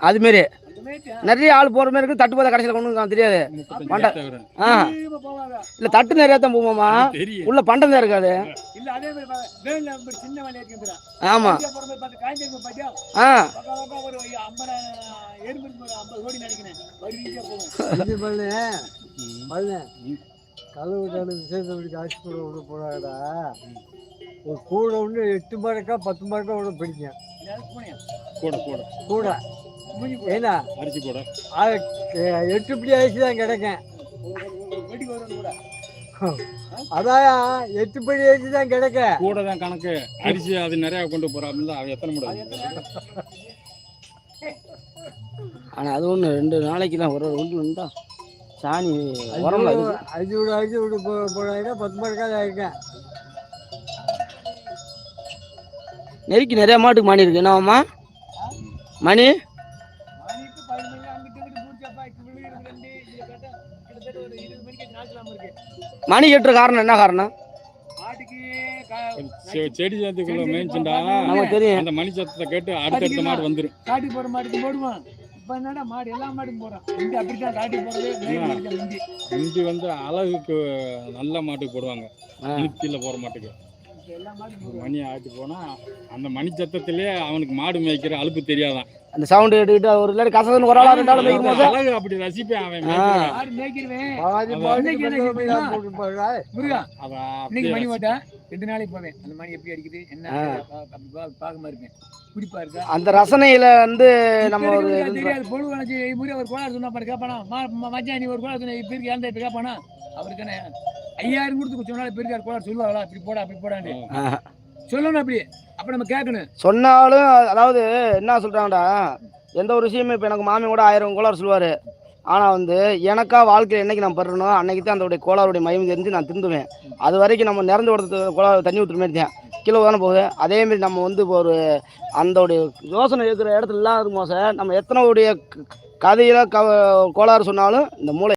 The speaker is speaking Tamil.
அது மாரி நிறைய ஆள் போற மாதிரி இருக்கு. தட்டு போத கடைசியில் கொண்டு தெரியாது. இல்ல தட்டு நிறைய தான் போவோமா, உள்ள பண்டம் தான் இருக்காது. ஆமா கலவு விசேஷம் காட்சி கூட போனாடா. ஒரு கூட ஒன்று 8 மரக்கா 10 மரக்கா கூட பிடிக்கும். கூட ஏன்னா அரிசி கூட 8 இப்படி அரிசி தான் கிடைக்கும். அதான் 8 படி அரிசி தான் கிடைக்க கூட தான் கணக்கு. அரிசி அது நிறைய கொண்டு போறாங்க. அவன் எத்தனை முடியாது. ஆனா அது ஒண்ணு 2 நாளைக்கு தான் ஒரு ஒன்று சாணி உரம்ல 5 அரிசி விட்டு போனாங்க. 10 மரக்கா இருக்கேன். நெருக்கி நிறைய மாட்டுக்கு மணி இருக்கு. என்னவாம்மா மணி? மணி கட்டுற காரணம் என்ன காரணம்? செடி சேர்த்துக்குள்ள மேய்ச்சுண்டா நமக்கு தெரியும். அந்த மணி சத்தத்தை கேட்டு அடுத்தடுத்த மாடு வந்துடும். காட்டி போற மாட்டுக்கு போடுவான். இப்ப என்னடா மாடு எல்லா மாட்டுக்கும் போறான். இங்க அப்படித்தான் காட்டி போறது. இந்தி வந்து அழகுக்கு நல்ல மாட்டுக்கு போடுவாங்க. நிறுத்தில போற மாட்டுக்கு மணி ஆட்டி போனா அந்த மணி சத்தத்திலே அவனுக்கு மாடு மேய்க்கிற அலுப்பு தெரியாதான். அந்த சவுண்ட் எடுத்துட்டு ஒரு இல்லை கசன்னு ஒரு ஆளா 2 ஆள் மேய்க்கும் போது அழகு அப்படி ரசிப்பேன். அவன் இன்னைக்கு மணி ஓட்டா 2 நாளைக்கு போவேன். அந்த மணி எப்படி அடிக்குது என்ன பார்க்காம இருப்பேன். குடிப்பா இருக்கா அந்த ரசனையில வந்து நம்ம ஒரு தெரியாது. பொழுது வளைச்சு ஒரு கோளாறு சொன்னா பாரு கேட்பானா. மச்சான் நீ ஒரு கோளாறு சொன்ன இப்ப இருக்கு ஏன் இப்ப கேட்பானா. அவருக்கு என்ன 5000 கொடுத்து சொன்னாலும் இப்ப இருக்காரு கோளாறு சொல்லுவாங்களா. இப்படி போடா அப்படி போடான்னு சொல்லணும். அப்படி அப்ப நம்ம கேட்கணும். சொன்னாலும் அதாவது என்ன சொல்றாங்கடா, எந்த ஒரு விஷயமே இப்போ எனக்கு மாமி கூட 1000 கோளாறு சொல்லுவார். ஆனால் வந்து எனக்கா வாழ்க்கையில் என்னைக்கு நான் படுறனோ அன்னைக்கு தான் அதோடைய கோளாறுடைய மயம் தெரிஞ்சு நான் திருந்துவேன். அது வரைக்கும் நம்ம நிறந்து கொடுத்து கோளாறு தண்ணி ஊற்றுற மாதிரி தான் கிலோ தானே போகுது. அதேமாரி நம்ம வந்து இப்போ ஒரு அந்தோடைய யோசனை இருக்கிற இடத்துல இல்லாத மோசம் நம்ம எத்தனை உடைய கதையில் கோளாறு சொன்னாலும் இந்த மூளை